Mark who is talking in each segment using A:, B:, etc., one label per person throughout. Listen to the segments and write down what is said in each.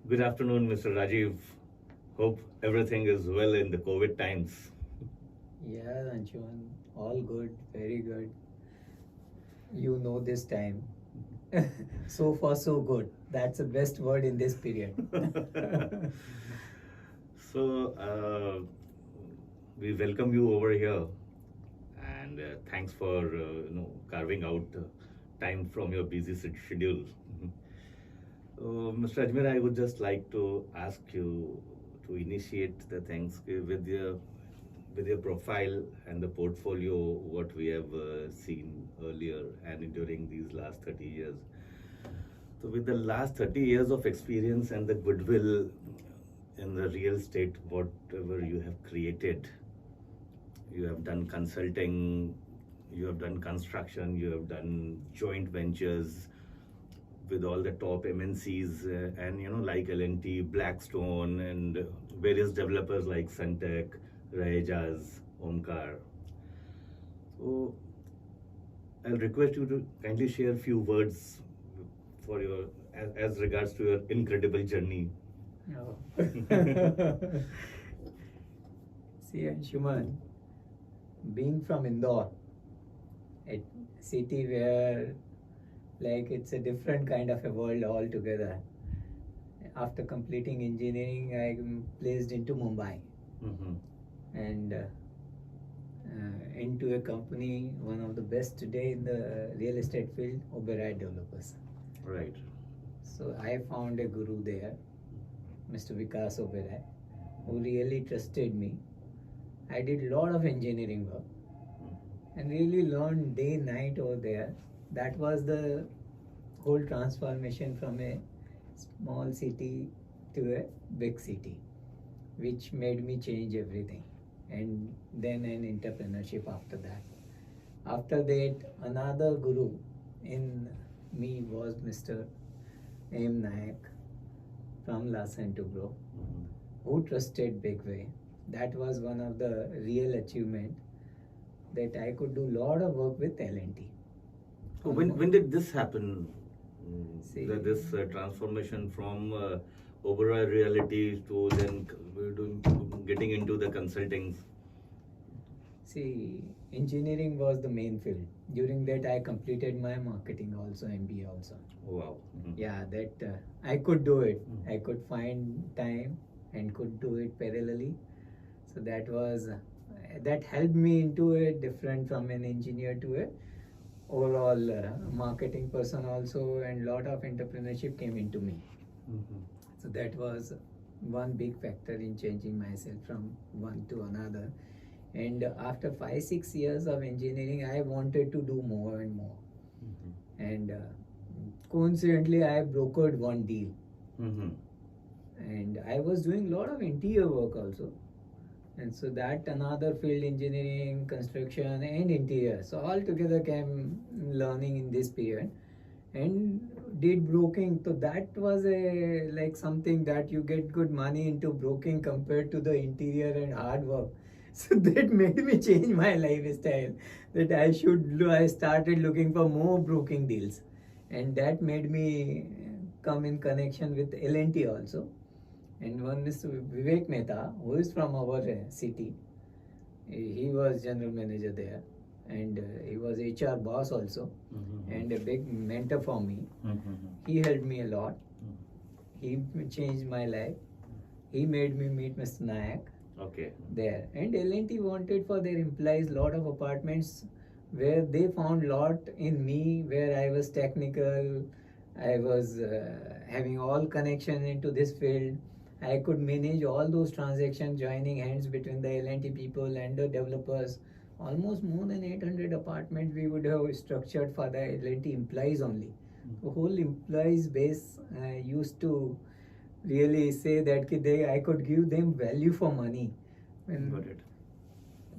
A: Good afternoon, Mr. Rajiv. Hope everything is well in the COVID times.
B: Yeah, Anshuman, all good, very good. You know this time. So far, so good. That's the best word in this period.
A: So, we welcome you over here, and thanks for carving out time from your busy schedule. Mr. Ajmer, I would just like to ask you to initiate the things with your profile and the portfolio, what we have seen earlier and during these last 30 years. So, with the last 30 years of experience and the goodwill in the real estate, whatever you have created, you have done consulting, you have done construction, you have done joint ventures with all the top MNCs and like L&T, Blackstone, and various developers like Sunteck, Rahejas, Omkar. So I'll request you to kindly share a few words for your as regards to your incredible journey.
B: No. See, Anshuman, being from Indore, a city where like it's a different kind of a world altogether. After completing engineering, I'm placed into Mumbai
A: Mm-hmm.
B: and into a company, one of the best today in the real estate field, Oberoi Developers.
A: Right.
B: So I found a guru there, Mr. Vikas Oberoi, who really trusted me. I did a lot of engineering work and really learned day night over there. That was the whole transformation from a small city to a big city, which made me change everything. And then an entrepreneurship after that. After that, another guru in me was Mr. M. Nayak from Larsen to Grow,
A: Mm-hmm.
B: who trusted big way. That was one of the real achievement that I could do lot of work with L&T.
A: So when did this happen?
B: See,
A: This transformation from Oberoi reality to then getting into the consulting.
B: see, engineering was the main field. During that, I completed my marketing also, MBA also.
A: Wow. Mm-hmm.
B: Yeah, that I could do it.
A: Mhm.
B: I could find time and could do it parallelly. So that was that helped me into a different from an engineer to a overall marketing person also, and lot of entrepreneurship came into me.
A: Mm-hmm.
B: So that was one big factor in changing myself from one to another. And after 5 6 years of engineering, I wanted to do more and more.
A: Mm-hmm.
B: And coincidentally, I brokered one deal,
A: Mm-hmm.
B: and I was doing a lot of interior work also. And so that another field, engineering, construction, and interior. So all together came learning in this period, and did broking. So that was a like something that you get good money into broking compared to the interior and hard work. So that made me change my lifestyle. That I started looking for more broking deals, and that made me come in connection with L&T also. And one Mr. Vivek Mehta, who is from our city, he was general manager there, and he was HR boss also,
A: Mm-hmm.
B: and a big mentor for me.
A: Mm-hmm.
B: He helped me a lot. He changed my life. He made me meet Mr. Nayak
A: Okay.
B: there, and L&T wanted for their employees lot of apartments where they found lot in me, where I was technical, I was having all connection into this field. I could manage all those transactions, joining hands between the L&T people and the developers. Almost more than 800 apartments we would have structured for the L&T employees only. The whole employees base used to really say that I could give them value for money. When
A: Got it.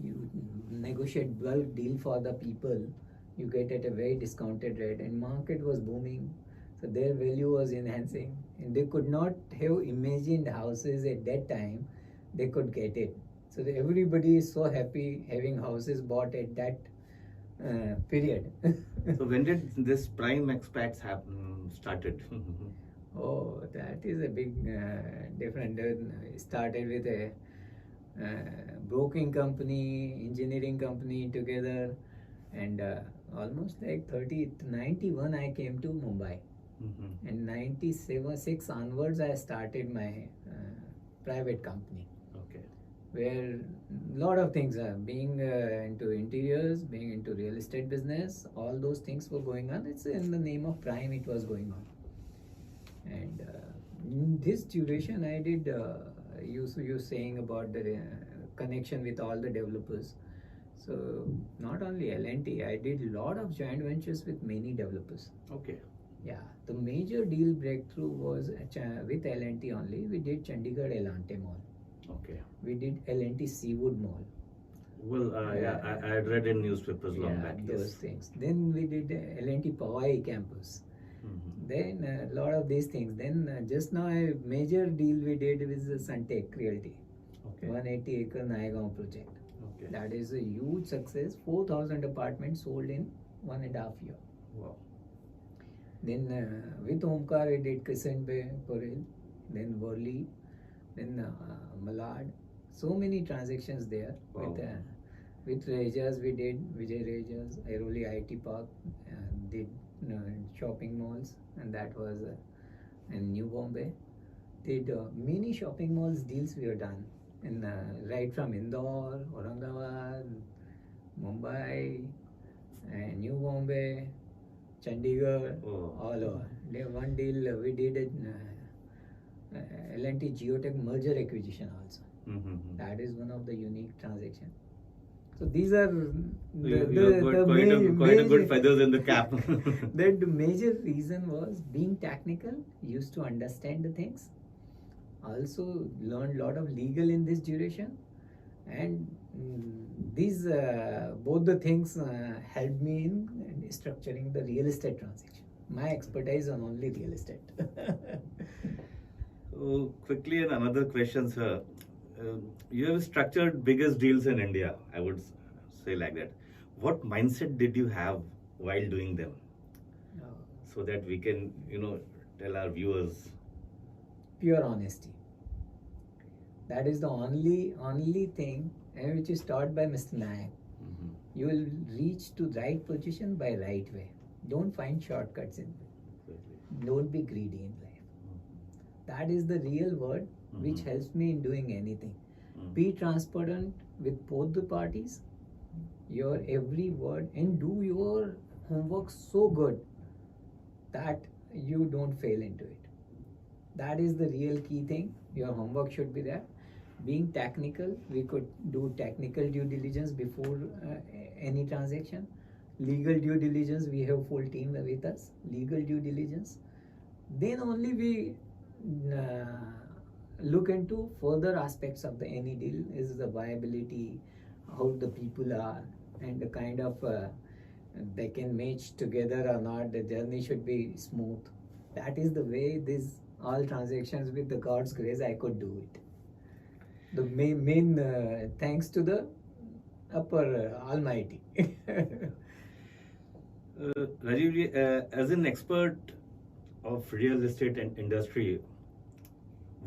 B: you negotiate bulk deal for the people, you get at a very discounted rate, and market was booming, so their value was enhancing, and they could not have imagined houses at that time they could get it. So everybody is so happy having houses bought at that period.
A: So when did this prime expats happen started?
B: Oh, that is a big different. Started with a broking company, engineering company together, and almost like 30 91 I came to Mumbai.
A: Mm-hmm.
B: And 97 6 onwards I started my private company,
A: Okay.
B: where lot of things are being into interiors, being into real estate business, all those things were going on. It's in the name of Prime, it was going on. And in this duration I did you saying about the connection with all the developers. So not only L&T, I did lot of joint ventures with many developers.
A: Okay.
B: Yeah, the major deal breakthrough was with L&T only. We did Chandigarh Elante Mall.
A: Okay.
B: We did L&T Seawood Mall.
A: Well, yeah, I had read in newspapers long back.
B: Those
A: Yes.
B: things. Then we did L&T Powai campus.
A: Mm-hmm.
B: Then a lot of these things. Then just now a major deal we did with Suntec Realty.
A: Okay.
B: 180-acre Naigaon project.
A: Okay.
B: That is a huge success. 4,000 apartments sold in 1.5 year.
A: Wow.
B: Then with Omkar we did Crescent Bay, Poril, then Worli, then Malad. So many transactions there.
A: Wow.
B: With Rejas we did Vijay Rejas, Airoli IT Park, did shopping malls, and that was in New Bombay. Did many shopping malls deals we have done in right from Indore, Aurangabad, Mumbai, and New Bombay, Chandigarh,
A: Oh.
B: all over. One deal we did in L&T Geotech merger acquisition also.
A: Mm-hmm.
B: That is one of the unique transactions. So these are
A: You have got quite a good feathers in the cap.
B: That the major reason was being technical, used to understand the things, also learned a lot of legal in this duration, and these both the things helped me in structuring the real estate transaction. My expertise on only real estate.
A: Oh, quickly, and another question, sir. You have structured biggest deals in India, I would say like that. What mindset did you have while doing them? So that we can, tell our viewers.
B: Pure honesty. That is the only thing, and which is taught by Mr. Nayak.
A: Mm-hmm.
B: You will reach to right position by right way. Don't find shortcuts in it.
A: Exactly.
B: Don't be greedy in life. That is the real word which helps me in doing anything. Be transparent with both the parties, your every word, and do your homework so good that you don't fail into it. That is the real key thing. Your homework should be there. Being technical, we could do technical due diligence before any transaction. Legal due diligence, we have full team with us. Legal due diligence. Then only we look into further aspects of the any deal. Is the viability, how the people are, and the kind of they can match together or not. The journey should be smooth. That is the way these all transactions, with the God's grace, I could do it. The main thanks to the upper Almighty.
A: Rajiv, as an expert of real estate and industry,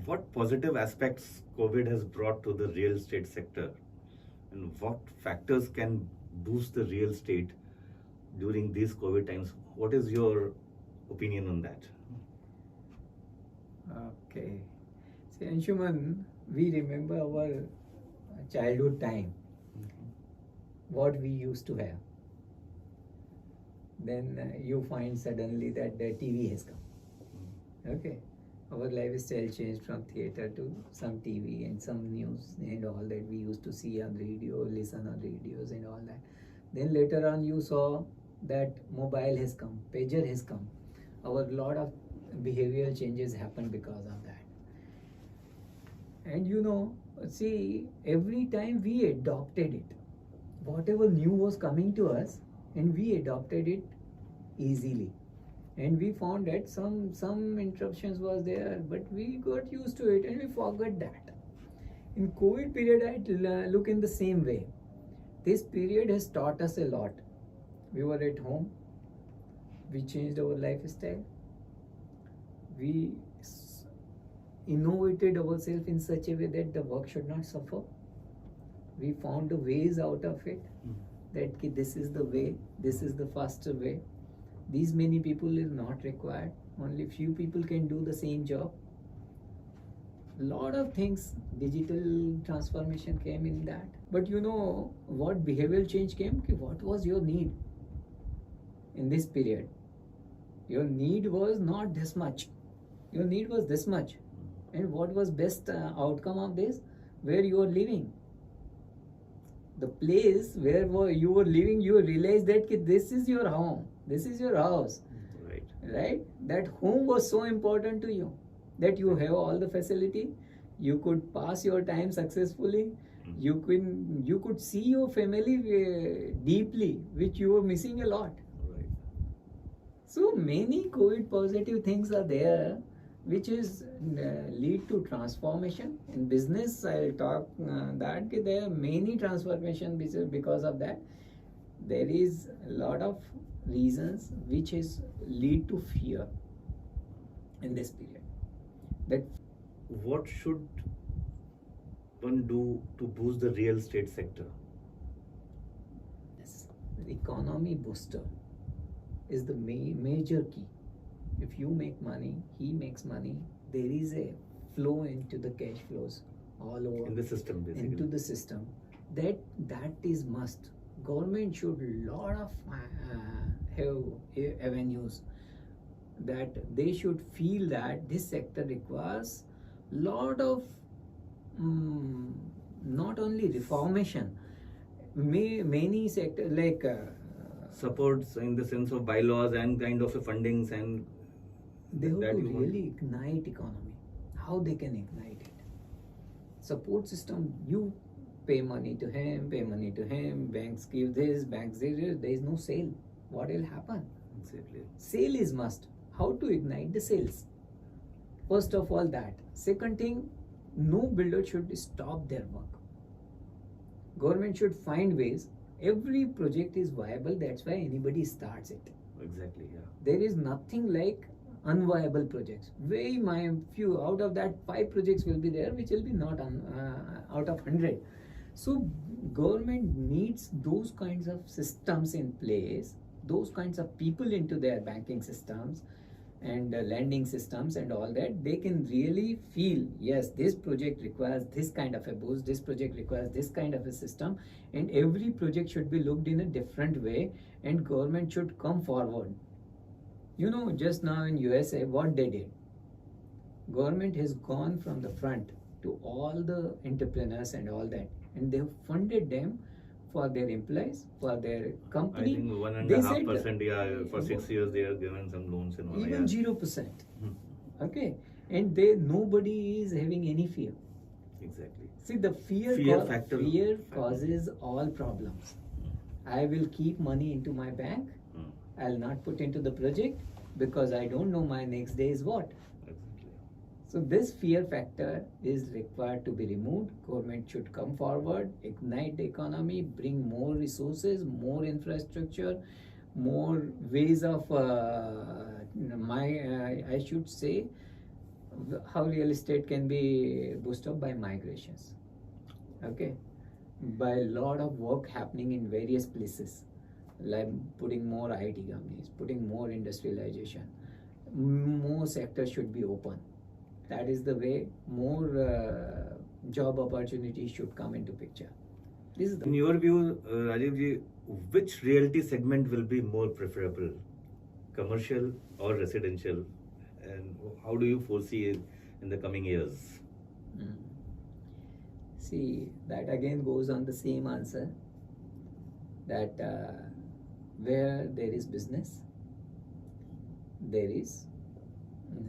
A: what positive aspects COVID has brought to the real estate sector, and what factors can boost the real estate during these COVID times? What is your opinion on that?
B: Okay. See, Anshuman, we remember our childhood time, what we used to have. Then you find suddenly that the TV has come. Okay. Our lifestyle changed from theater to some TV and some news and all that we used to see on radio, listen on radios and all that. Then later on you saw that mobile has come, pager has come. Our lot of behavioral changes happened because of that. And see, every time we adopted it, whatever new was coming to us, and we adopted it easily. And we found that some interruptions was there, but we got used to it and we forgot that. In COVID period, I look in the same way. This period has taught us a lot. We were at home. We changed our lifestyle. we innovated ourselves in such a way that the work should not suffer. We found the ways out of it, that this is the way, this is the faster way. These many people is not required. Only few people can do the same job. Lot of things, digital transformation came in that. But you know what behavioral change came? What was your need in this period? Your need was not this much. Your need was this much. And what was best outcome of this? Where you are living. The place where you were living, you realized that this is your home. This is your house. Right? That home was so important to you, that you have all the facility, you could pass your time successfully, you could see your family deeply, which you were missing a lot.
A: Right.
B: So many COVID positive things are there, which is lead to transformation in business. I'll talk that there are many transformation because of that. There is a lot of reasons which is lead to fear in this period. That
A: what should one do to boost the real estate sector?
B: yes, the economy booster is the major key. If you make money, he makes money. There is a flow into the cash flows all over
A: In the system, basically.
B: into the system. That is must. Government should lot of have avenues, that they should feel that this sector requires lot of not only reformation, many sectors like
A: Supports in the sense of bylaws and kind of a fundings and
B: they have
A: that
B: to
A: you want?
B: really ignite economy. How they can ignite it? Support system, you pay money to him, banks give this, banks give this, there is no sale. What will happen?
A: Exactly.
B: Sale is must. How to ignite the sales? First of all that. Second thing, no builder should stop their work. Government should find ways. Every project is viable, that's why anybody starts it.
A: Exactly, yeah.
B: There is nothing like unviable projects. Very few out of that 5 projects will be there which will be not out of 100. So government needs those kinds of systems in place, those kinds of people into their banking systems and lending systems and all that. They can really feel, yes, this project requires this kind of a boost, this project requires this kind of a system, and every project should be looked in a different way, and government should come forward. You know, just now in USA, what they did, government has gone from the front to all the entrepreneurs and all that, and they have funded them for their employees, for their company.
A: I think
B: They
A: 1.5%,
B: said,
A: yeah, for 6 years they are given some loans and all.
B: even
A: yeah.
B: 0%.
A: Hmm.
B: Okay, and nobody is having any fear.
A: Exactly.
B: See, the fear
A: Factor.
B: fear causes all problems. I will keep money into my bank.
A: Hmm.
B: I'll not put into the project because I don't know my next day is what.
A: Exactly.
B: So this fear factor is required to be removed. Government should come forward, ignite the economy, bring more resources, more infrastructure, more ways of I should say how real estate can be boosted up by migrations. Okay, by a lot of work happening in various places, like putting more IT companies, putting more industrialization. More sectors should be open. That is the way more job opportunities should come into picture. This is
A: In your view, Rajiv ji, which realty segment will be more preferable, commercial or residential, and how do you foresee it in the coming years?
B: Mm. See, that again goes on the same answer, that where there is business, there is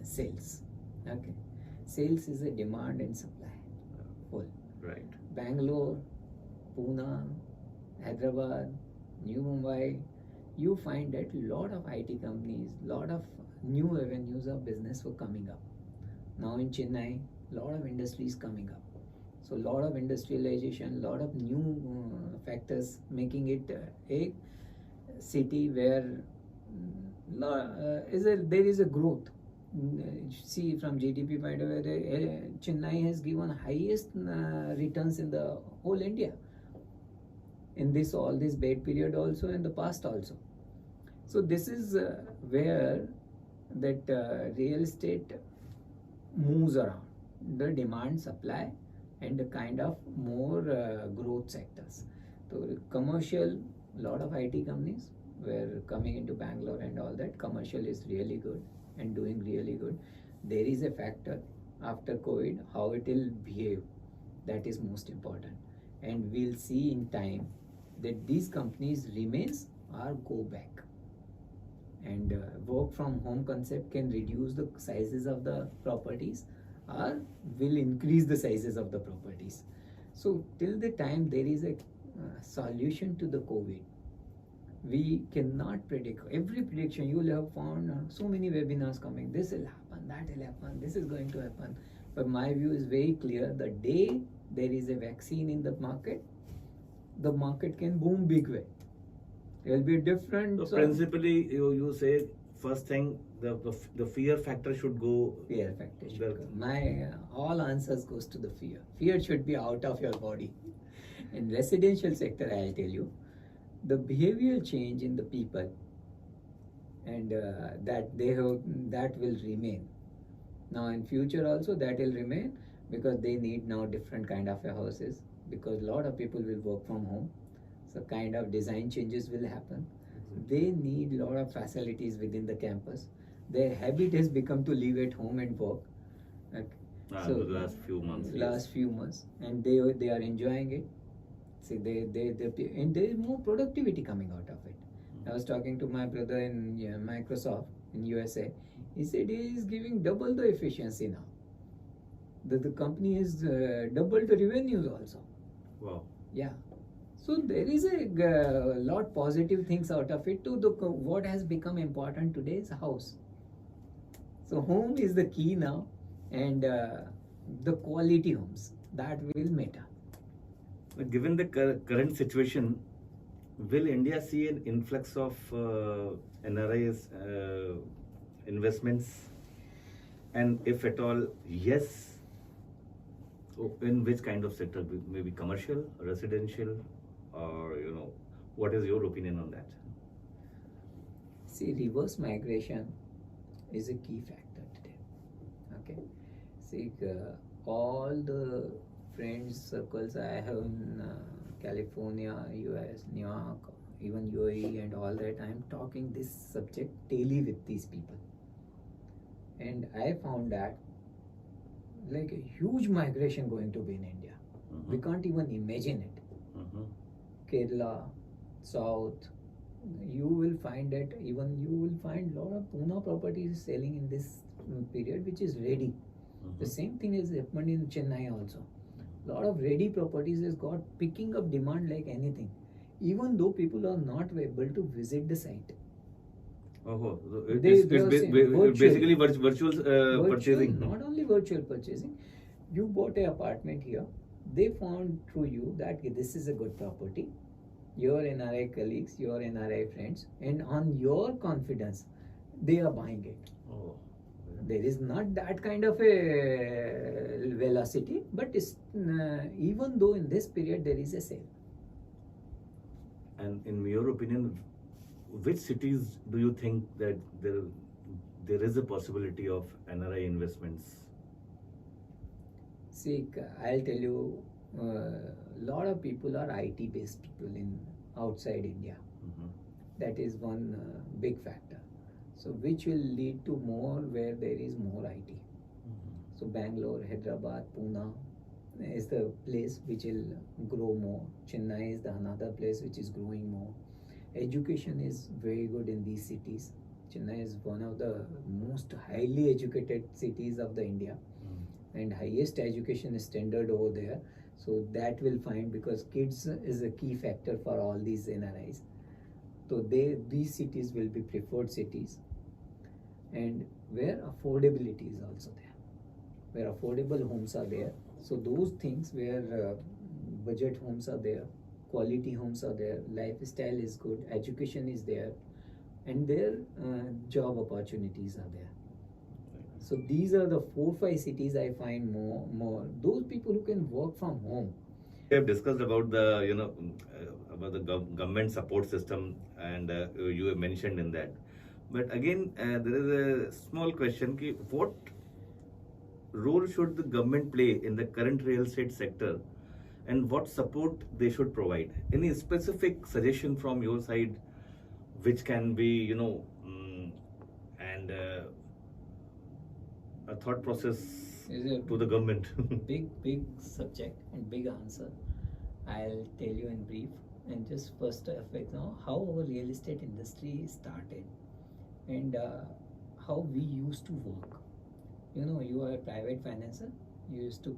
B: sales. Okay, sales is a demand and supply. Full.
A: Right.
B: Bangalore, Pune, Hyderabad, New Mumbai, you find that lot of IT companies, lot of new avenues of business were coming up. Now in Chennai, lot of industries coming up. So lot of industrialization, lot of new factors making it a city where there is a growth. see from GDP point of view, Chennai has given highest returns in the whole India in this all this bad period also in the past also. So this is where that real estate moves around the demand supply and the kind of more growth sectors. So commercial, lot of IT companies were coming into Bangalore and all that. Commercial is really good and doing really good. There is a factor after COVID how it will behave. That is most important, and we'll see in time that these companies remains or go back. And work from home concept can reduce the sizes of the properties or will increase the sizes of the properties. So till the time there is a solution to the COVID, we cannot predict. Every prediction you will have found so many webinars coming. This will happen, that will happen, this is going to happen. But my view is very clear. The day there is a vaccine in the market can boom big way. There will be a different.
A: So principally, you say first thing the fear factor should go.
B: Fear factor should go. My all answers goes to the fear. Fear should be out of your body. In residential sector, I'll tell you, the behavioral change in the people, and that will remain. Now in future also that will remain because they need now different kind of houses because a lot of people will work from home. So kind of design changes will happen. They need a lot of facilities within the campus. Their habit has become to live at home and work.
A: So the last few months.
B: Few months, and they are enjoying it. See, and there is more productivity coming out of it. I was talking to my brother in Microsoft in USA. He said he is giving double the efficiency now. The company is double the revenues also.
A: Wow.
B: Yeah. So there is a lot positive things out of it too. What has become important today is house. So home is the key now, and the quality homes that will matter.
A: Given the current situation, will India see an influx of NRIs investments? And if at all, yes, in which kind of sector? Maybe commercial, residential, or what is your opinion on that?
B: See, reverse migration is a key factor today. Okay, see, all the friends circles I have in California, US, New York, even UAE and all that, I am talking this subject daily with these people, and I found that like a huge migration going to be in India. We can't even imagine it. Kerala, South, you will find that even you will find lot of Pune properties selling in this period, which is ready. The same thing has happened in Chennai also. Lot of ready properties has got picking up demand like anything, even though people are not able to visit the site.
A: Oh, it's basically virtual purchasing.
B: Not only virtual purchasing. You bought an apartment here. They found through you that this is a good property. Your NRI colleagues, your NRI friends, and on your confidence, they are buying it.
A: Oh.
B: There is not that kind of a velocity, but even though in this period there is a sale.
A: And in your opinion, which cities do you think that there is a possibility of NRI investments?
B: See, I'll tell you, lot of people are IT based people in outside India. That is one big factor. So which will lead to more where there is more IT. So Bangalore, Hyderabad, Pune is the place which will grow more. Chennai is the another place which is growing more. Education is very good in these cities. Chennai is one of the most highly educated cities of the India, and highest education standard over there. So that will find, because kids is a key factor for all these NRIs. So these cities will be preferred cities, and where affordability is also there, where affordable homes are there. So those things where budget homes are there, quality homes are there, lifestyle is good, education is there, and their job opportunities are there. So these are the 4-5 cities I find more those people who can work from home.
A: We have discussed about the about the government support system, and you have mentioned in that. But again, there is a small question: ki what role should the government play in the current real estate sector, and what support they should provide? Any specific suggestion from your side, which can be and a thought process
B: Is a
A: to the government?
B: big subject and big answer. I'll tell you in brief. And just first effect now how our real estate industry started and how we used to work. You are a private financer. You used to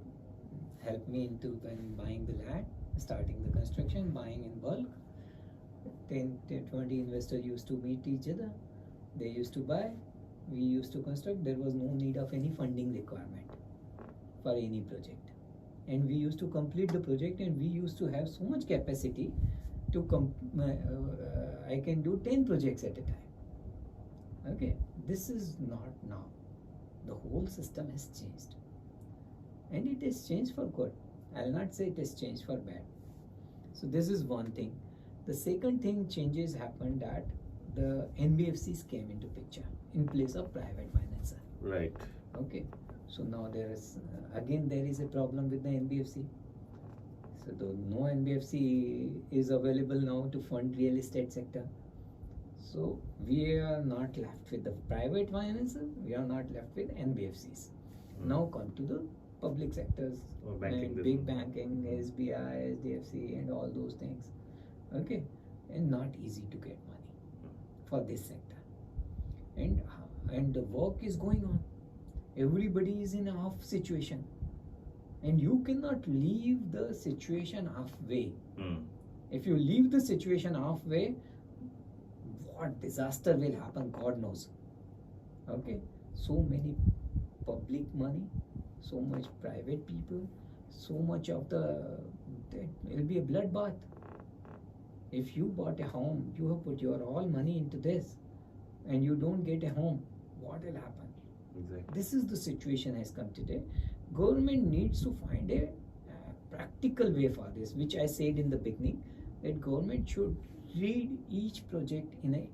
B: help me into when buying the land, starting the construction, buying in bulk. 10-20 investors used to meet each other. They used to buy. We used to construct. There was no need of any funding requirement for any project. And we used to complete the project, and we used to have so much capacity to I can do 10 projects at a time. Okay, this is not now. The whole system has changed, and it has changed for good. I'll not say it has changed for bad. So this is one thing. The second thing changes happened that the NBFCs came into picture in place of private financer.
A: Right.
B: Okay, so now there is again there is a problem with the NBFC. So no NBFC is available now to fund real estate sector. So we are not left with the private financer. We are not left with NBFCs. Now come to the public sectors,
A: Banking,
B: big banking, SBI, SDFC, and all those things. Okay, and not easy to get money for this sector. And the work is going on. Everybody is in a off situation, and you cannot leave the situation halfway. If you leave the situation halfway, what disaster will happen, God knows. Okay, so many public money, so much private people, so much of it will be a bloodbath. If you bought a home, you have put your all money into this, and you don't get a home, what will happen?
A: Exactly.
B: This is the situation has come today. Government needs to find a practical way for this, which I said in the beginning, that government should read each project in a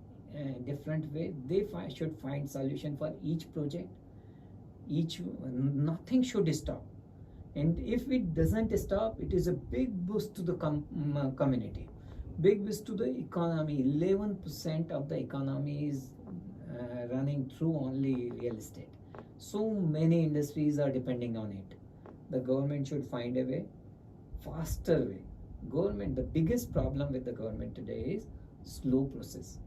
B: different way. They should find solution for each project. Nothing should stop. And if it doesn't stop, it is a big boost to the community, big boost to the economy. 11% of the economy is running through only real estate. So many industries are depending on it. The government should find a way, faster way. The biggest problem with the government today is slow process.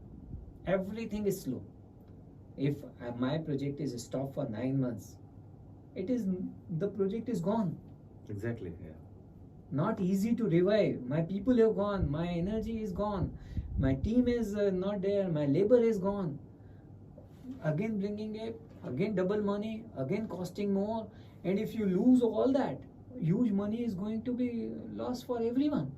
B: Everything is slow. If my project is stopped for 9 months, the project is gone.
A: Exactly. Yeah.
B: Not easy to revive. My people have gone. My energy is gone. My team is not there. My labor is gone. Again bringing again double money, again costing more. And if you lose all that, huge money is going to be lost for everyone.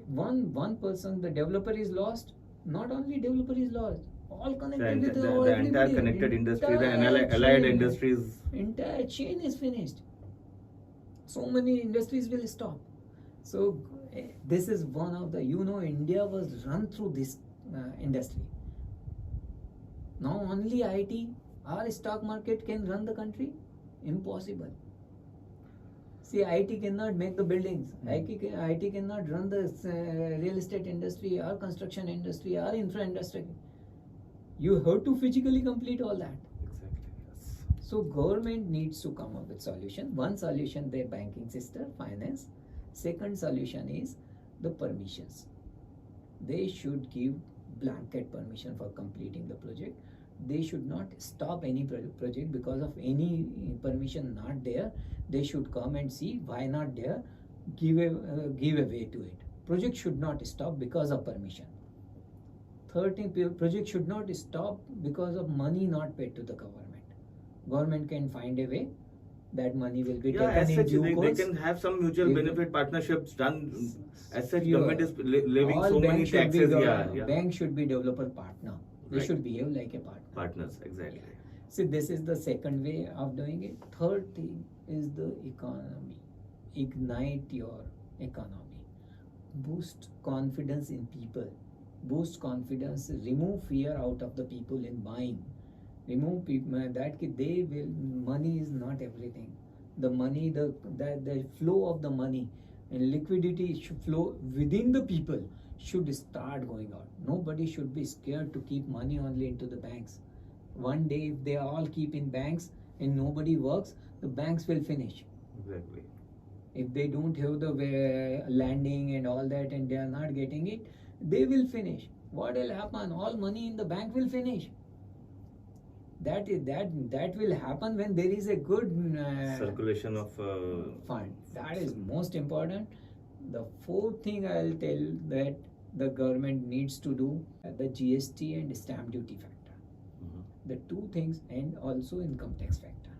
B: One person, the developer is lost. Not only developer is lost, all connected with
A: the entire connected industry, the allied industries.
B: Entire chain is finished. So many industries will stop. So this is one of the, India was run through this industry. Now only IT, our stock market can run the country? Impossible. See, IT cannot make the buildings. IT cannot run the real estate industry, or construction industry, or infra industry. You have to physically complete all that.
A: Exactly. Yes.
B: So government needs to come up with solution. One solution, their banking system, finance. Second solution is the permissions. They should give blanket permission for completing the project. They should not stop any project because of any permission not there. They should come and see why not there, give a way to it. Project should not stop because of permission. Third thing, project should not stop because of money not paid to the government. Government can find a way that money will be taken in due course.
A: They can have some mutual benefit partnerships done. As such,
B: Pure.
A: government is levying
B: All
A: so many taxes.
B: Bank should be developer partner. They
A: Right.
B: should behave like a partner.
A: Partners, exactly.
B: See, this is the second way of doing it. Third thing is the economy. Ignite your economy. Boost confidence in people. Boost confidence. Remove fear out of the people in buying. Remove people that they will. Money is not everything. The money, the flow of the money and liquidity should flow within the people should start going out. Nobody should be scared to keep money only into the banks. One day, if they all keep in banks and nobody works, the banks will finish.
A: Exactly.
B: If they don't have the landing and all that and they are not getting it, they will finish. What will happen? All money in the bank will finish. That will happen when there is a good
A: circulation of
B: fund. That is most important. The fourth thing I'll tell that the government needs to do, the GST and stamp duty factor. The two things, and also income tax factor.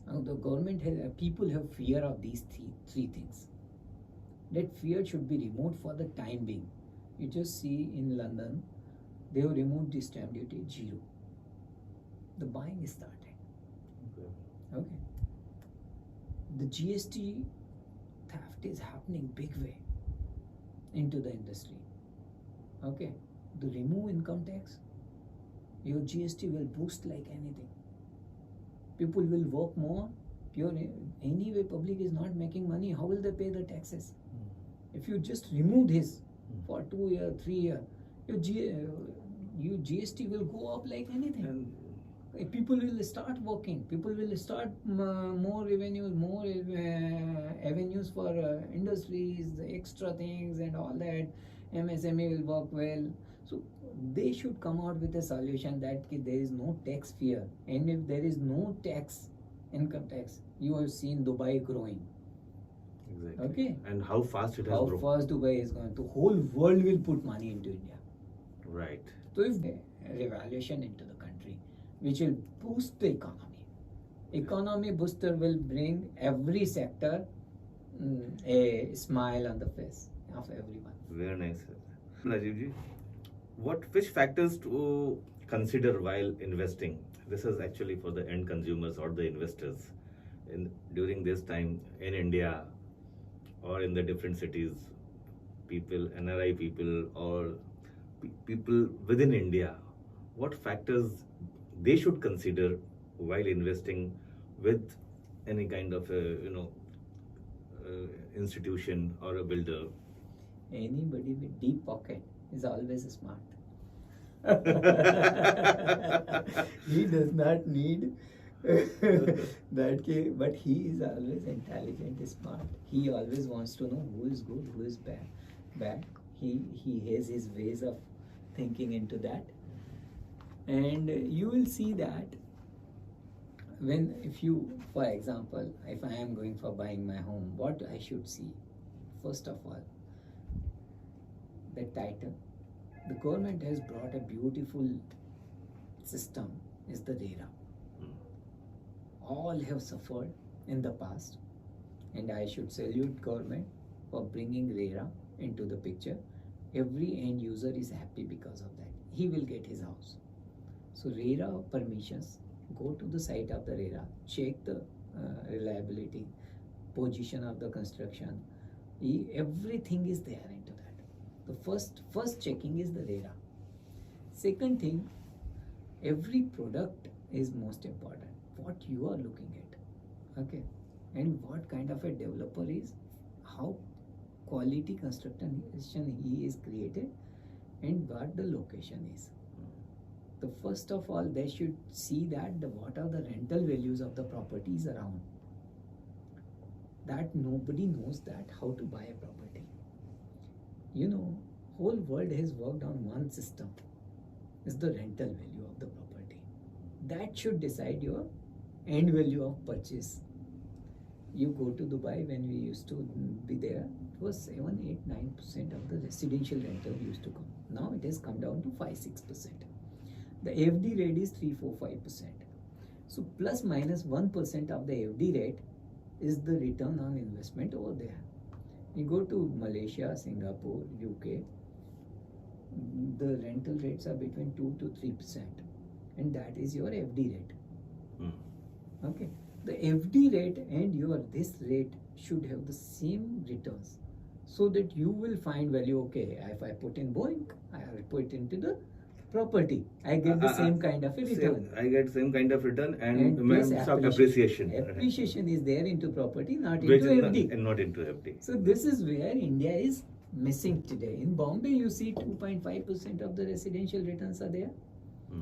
B: Now the government people have fear of these three things. That fear should be removed for the time being. You just see in London, they have removed the stamp duty, 0. The buying is starting. Okay. The GST theft is happening big way into the industry. Okay. The remove income tax, your GST will boost like anything. People will work more. Anyway, public is not making money. How will they pay the taxes? If you just remove this for 2 years, 3 years, your GST will go up like anything. And people will start working. People will start more revenue, more avenues for industries, extra things and all that. MSME will work well. So they should come out with a solution that there is no tax fear. And if there is no tax, income tax, you have seen Dubai growing.
A: Exactly.
B: Okay.
A: And how fast it has grown.
B: How fast Dubai is going. The whole world will put money into India.
A: Right.
B: So if revaluation into the country, which will boost the economy. Economy booster will bring every sector a smile on the face of everyone.
A: Very nice. Rajiv ji, which factors to consider while investing? This is actually for the end consumers or the investors. During this time in India or in the different cities, people, NRI people or people within India, what factors they should consider while investing with any kind of institution or a builder?
B: Anybody with deep pocket is always smart. He does not need that, but he is always intelligent, smart. He always wants to know who is good, who is bad. He has his ways of thinking into that. And you will see that if you, for example, if I am going for buying my home, what I should see? First of all, the title. The government has brought a beautiful system, is the RERA. All have suffered in the past, and I should salute government for bringing RERA into the picture. Every end user is happy because of that. He will get his house. So RERA permissions, go to the site of the RERA, check the reliability, position of the construction. Everything is there into that. The first checking is the RERA. Second thing, every product is most important. What you are looking at, okay, and what kind of a developer is, how quality construction he is created, and what the location is. The first of all, they should see that what are the rental values of the properties around. That nobody knows that how to buy a property. Whole world has worked on one system. Is the rental value of the property. That should decide your end value of purchase. You go to Dubai, when we used to be there, it was 7, 8, 9% of the residential rental used to come. Now it has come down to 5-6%. The FD rate is 3-4-5%. So plus minus 1% of the FD rate is the return on investment over there. You go to Malaysia, Singapore, UK, the rental rates are between 2 to 3%. and that is your FD rate.
A: Hmm.
B: Okay, the FD rate and your this rate should have the same returns, so that you will find value. Okay, if I put in Boeing, I will put into the property, I get the same kind of a return.
A: I get same kind of return and
B: plus
A: stock appreciation.
B: Appreciation is there into property, not
A: Which
B: into
A: is
B: FD.
A: not into FD.
B: So this is where India is missing today. In Bombay, you see 2.5% of the residential returns are there.
A: Hmm.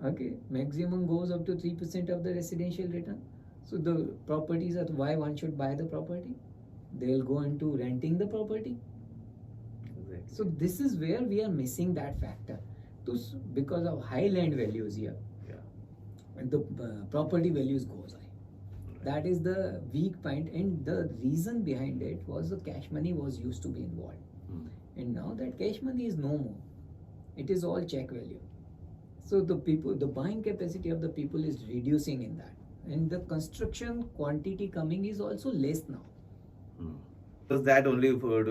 B: Okay, maximum goes up to 3% of the residential return. So the properties are why one should buy the property. They'll go into renting the property.
A: Exactly.
B: So this is where we are missing that factor. Because of high land values here,
A: Yeah.
B: and the property values goes high. That is the weak point, and the reason behind it was the cash money was used to be involved,
A: Hmm.
B: and now that cash money is no more. It is all check value. So the buying capacity of the people is reducing in that, and the construction quantity coming is also less now.
A: Hmm. Does that only for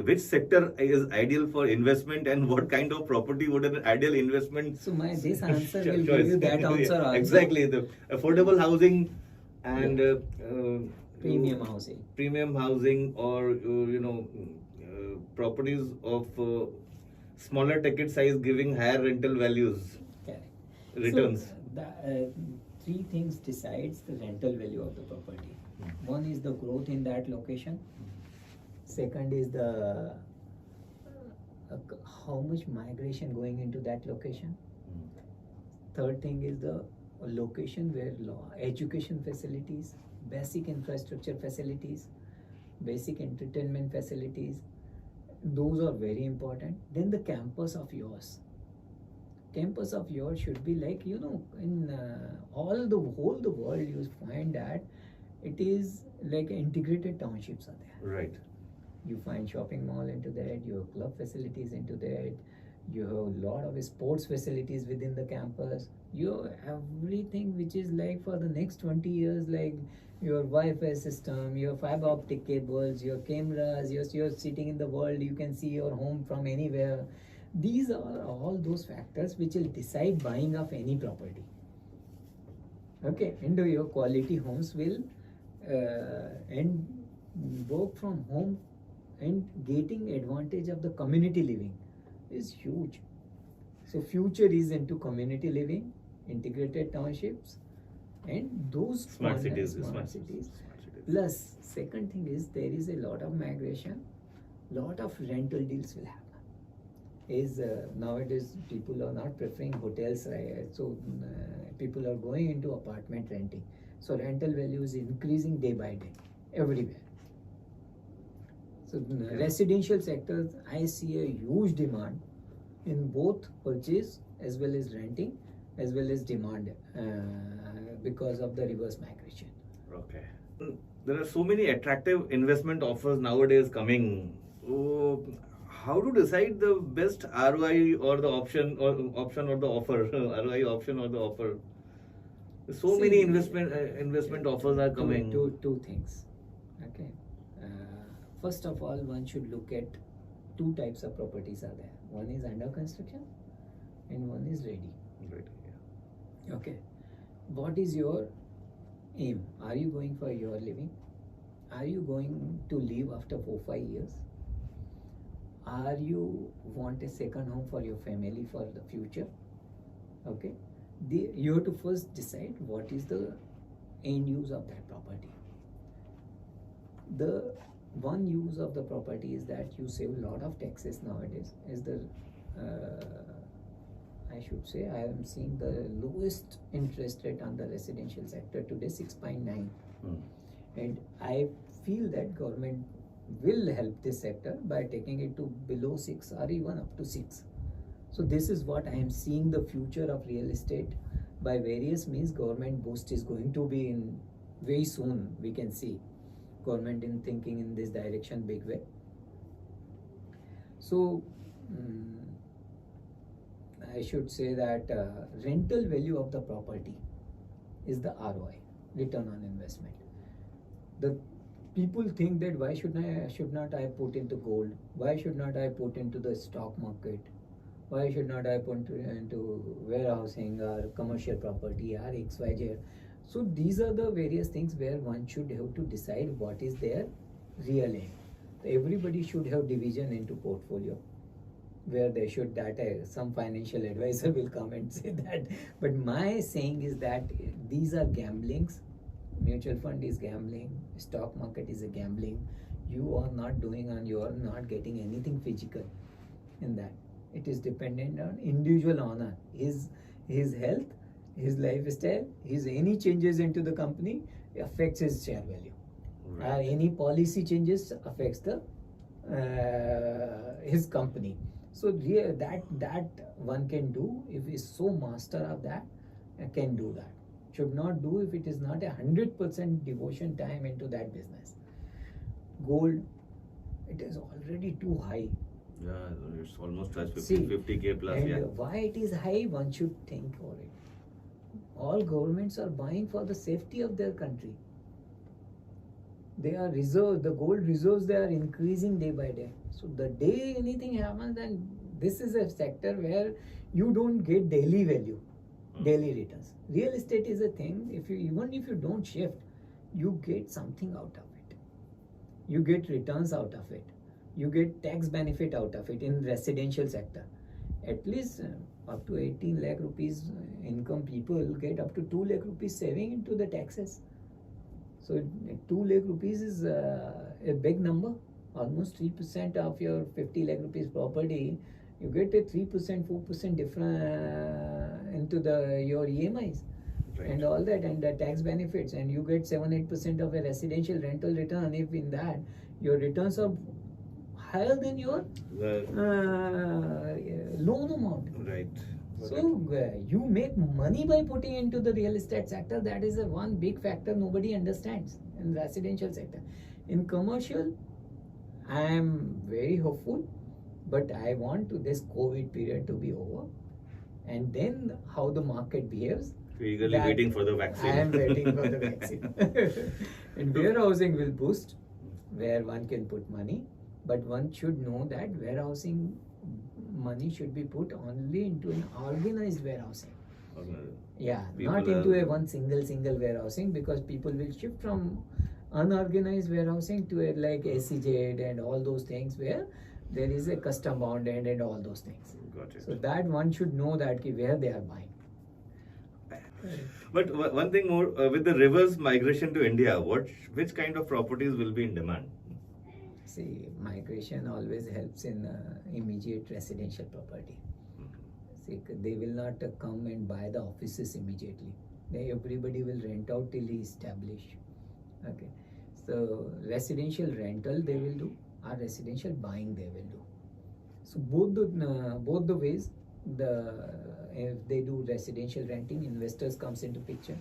A: which sector is ideal for investment, and what kind of property would an ideal investment?
B: So this answer will
A: choice.
B: give you that answer also.
A: Exactly, the affordable housing and
B: premium housing.
A: Premium housing, or properties of smaller ticket size giving higher rental values.
B: Correct.
A: Returns.
B: So, three things decides the rental value of the property. One is the growth in that location. Second is the how much migration going into that location. Third thing is the location where education facilities, basic infrastructure facilities, basic entertainment facilities, those are very important. Then the campus of yours. Campus of yours should be like, in whole the world, you find that it is like integrated townships are there.
A: Right.
B: You find shopping mall into that, you have club facilities into that, you have a lot of sports facilities within the campus. You have everything which is like for the next 20 years, like your Wi-Fi system, your fiber optic cables, your cameras, you're sitting in the world, you can see your home from anywhere. These are all those factors which will decide buying of any property. Okay, and your quality homes will and work from home and getting advantage of the community living is huge. So future is into community living, integrated townships, and those
A: Smart cities.
B: Plus, second thing is there is a lot of migration, lot of rental deals will happen. Nowadays people are not preferring hotels, right? So people are going into apartment renting. So rental value is increasing day by day everywhere. So residential sectors, I see a huge demand in both purchase as well as renting, as well as demand because of the reverse migration.
A: Okay. There are so many attractive investment offers nowadays coming. How to decide the best ROI or the option or the offer? ROI option or the offer? So many investment offers are coming.
B: Two things. Okay. First of all, one should look at two types of properties are there. One is under construction and one is ready.
A: Right. Yeah.
B: Okay. What is your aim? Are you going for your living? Are you going to live after 4-5 years? Are you want a second home for your family for the future? Okay. You have to first decide what is the end use of that property. The one use of the property is that you save a lot of taxes nowadays. I should say I am seeing the lowest interest rate on the residential sector today, 6.9. And I feel that government will help this sector by taking it to below 6 or even up to 6. So this is what I am seeing the future of real estate by various means. Government boost is going to be in very soon. We can see government in thinking in this direction big way. So I should say that rental value of the property is the ROI, return on investment. The people think that why should not I put into gold? Why should not I put into the stock market? Why should not I put into warehousing or commercial property or XYZ? So these are the various things where one should have to decide what is their real aim. Everybody should have division into portfolio where they should that some financial advisor will come and say that, but my saying is that these are gamblings. Mutual fund is gambling, stock market is a gambling. You are not doing and you are not getting anything physical in that. It is dependent on individual honor, his health, his lifestyle, his any changes into the company affects his share value.
A: Right.
B: Any policy changes affects the his company. So that one can do if is so master of that, can do that. Should not do if it is not 100% devotion time into that business. Gold, it is already too high.
A: Yeah, it's almost touched 50,
B: See,
A: 50K plus.
B: and
A: Yeah.
B: why it is high, one should think for it. All governments are buying for the safety of their country. They are reserved, the gold reserves, they are increasing day by day. So the day anything happens, then this is a sector where you don't get daily value, daily returns. Real estate is a thing, even if you don't shift, you get something out of it. You get returns out of it. You get tax benefit out of it in residential sector. At least up to 18 lakh rupees income people get up to 2 lakh rupees saving into the taxes. So 2 lakh rupees is a big number. Almost 3% of your 50 lakh rupees property, you get a 3%, 4% different into your EMIs.
A: Right.
B: And all that, and the tax benefits, and you get 7-8% of a residential rental return. If in that your returns are higher than your loan amount.
A: Right.
B: So you make money by putting into the real estate sector. That is a one big factor nobody understands in residential sector. In commercial, I am very hopeful, but I want this COVID period to be over, and then how the market behaves.
A: We're eagerly waiting for the vaccine.
B: I am waiting for the vaccine. And warehousing will boost, where one can put money, but one should know that warehousing money should be put only into an organized warehousing. Yeah,
A: People
B: not into a one single warehousing, because people will shift from unorganized warehousing to a like SEZ and all those things where there is a custom bound and all those things.
A: Got it.
B: So that one should know that where they are buying.
A: But one thing more, with the reverse migration to India, which kind of properties will be in demand?
B: See, migration always helps in immediate residential property. See, they will not come and buy the offices immediately. Everybody will rent out till he establish. Okay, so residential rental they will do, or residential buying they will do. So both the ways, if they do residential renting, investors comes into picture.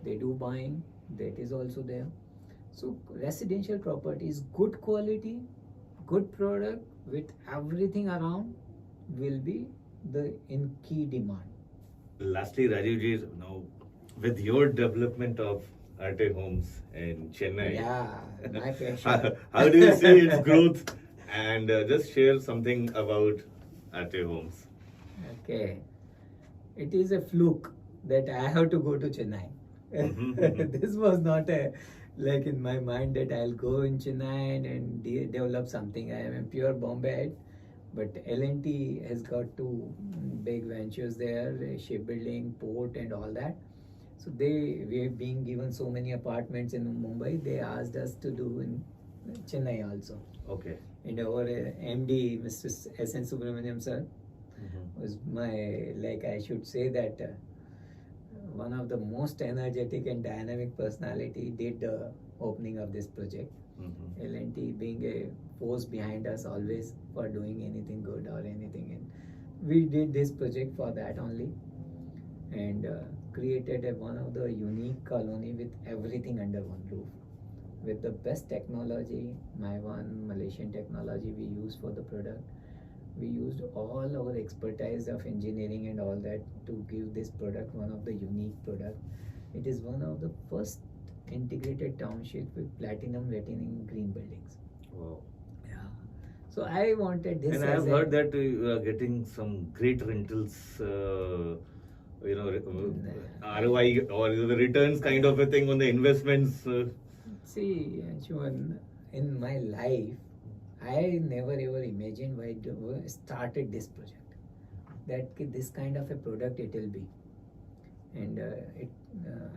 B: They do buying, that is also there. So residential property is good quality, good product with everything around will be in key demand.
A: Lastly, Rajivji, now with your development of Arte Homes in Chennai,
B: Yeah, my passion.
A: how do you see its growth? And just share something about Arte Homes.
B: Okay, it is a fluke that I have to go to Chennai. This was not like in my mind that I'll go in Chennai and develop something. I am a pure Bombayite, but L&T has got two big ventures there, shipbuilding, port and all that. So we are being given so many apartments in Mumbai, they asked us to do in Chennai also.
A: Okay.
B: And our MD, Mr. S.N. Subramaniam sir, was my, like I should say that one of the most energetic and dynamic personality did the opening of this project. L&T being a force behind us always for doing anything good or anything, and we did this project for that only, and created one of the unique colony with everything under one roof, with the best technology, my one Malaysian technology we use for the product. We used all our expertise of engineering and all that to give this product one of the unique product. It is one of the first integrated township with platinum rating in green buildings.
A: Wow.
B: Yeah. So I wanted this.
A: And I have heard that you are getting some great rentals, ROI or the returns kind of a thing on the investments.
B: See, Anshuman, in my life, I never ever imagined why I started this project. That this kind of a product it will be. And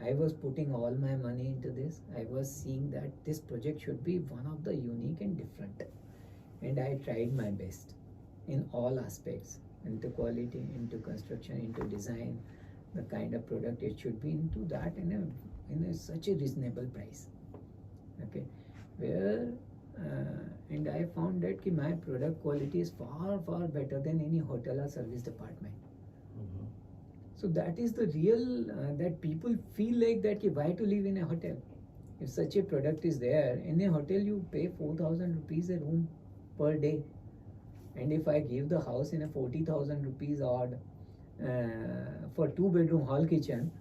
B: I was putting all my money into this. I was seeing that this project should be one of the unique and different. And I tried my best in all aspects, into quality, into construction, into design, the kind of product it should be, into that in such a reasonable price. Okay, where and I found that my product quality is far better than any hotel or service department.
A: Mhm.
B: So that is the real that people feel like that why to live in a hotel. If such a product is there in a hotel, you pay 4,000 rupees a room per day, and if I give the house in a 40,000 rupees odd for 2 bedroom hall kitchen,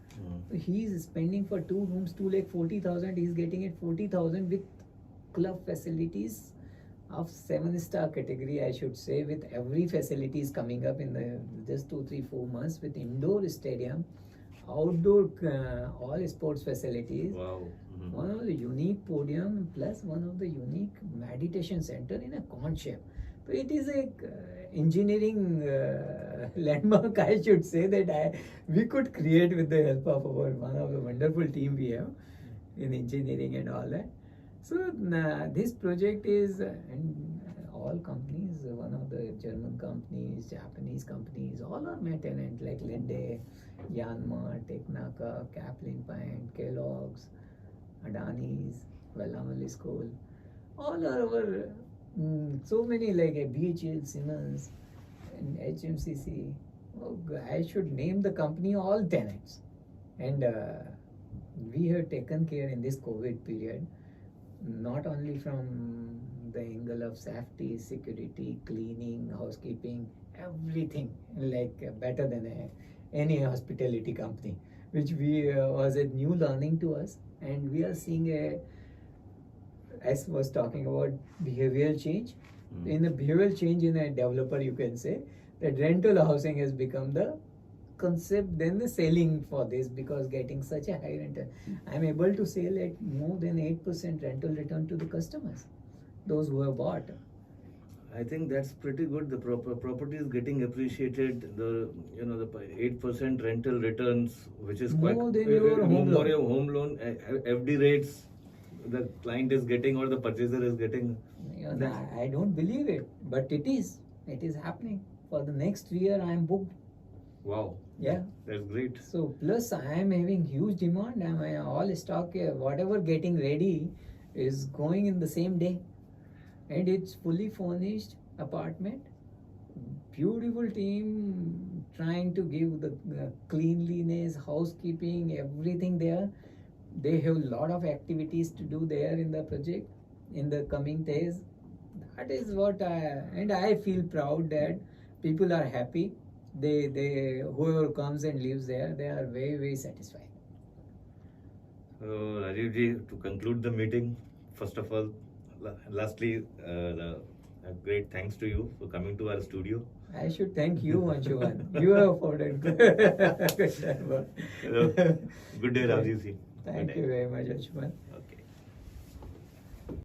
B: he is spending for 2 rooms 2,40,000. He is getting it 40,000 with club facilities of 7-star category, I should say, with every facility is coming up in the just 2, 3, 4 months, with indoor stadium, outdoor all sports facilities.
A: Wow. Mhm.
B: One of the unique podium plus one of the unique meditation center in a concept. So it is a engineering landmark, I should say, that we could create with the help of our one of the wonderful team we have in engineering and all that. So this project is and all companies, one of the German companies, Japanese companies, all are my tenant, like Linde, Yanmar, Teknaka, Kaplan Pint, Kellogg's, Adani's, Wellamali School, all are our so many, like BHL, Siemens, and HMCC. Oh, I should name the company all tenants, and we have taken care in this COVID period, not only from the angle of safety, security, cleaning, housekeeping, everything like better than any hospitality company, which we was a new learning to us, and we are seeing as was talking about behavioral change. In the behavioral change in a developer, you can say that rental housing has become the concept, then the selling for this, because getting such a high rental, I'm able to sell at more than 8% rental return to the customers, those who have bought.
A: I think that's pretty good. The property is getting appreciated. The 8% rental returns, which is
B: More
A: quite
B: than your home
A: more
B: loan.
A: your home loan FD rates. The client is getting or the purchaser is getting.
B: I don't believe it, but it is happening. For the next year, I am booked.
A: Wow.
B: Yeah.
A: That's great.
B: So plus I am having huge demand. All stock, whatever getting ready is going in the same day, and it's fully furnished apartment. Beautiful team trying to give the cleanliness, housekeeping, everything there. They have a lot of activities to do there in the project in the coming days. That is what I feel proud that people are happy. They whoever comes and lives there, they are very satisfied.
A: Rajiv ji, to conclude the meeting, first of all, lastly, a great thanks to you for coming to our studio.
B: I should thank you, Anshuman. You have afforded good
A: Good day, Rajiv ji.
B: Thank you very much, Anshuman.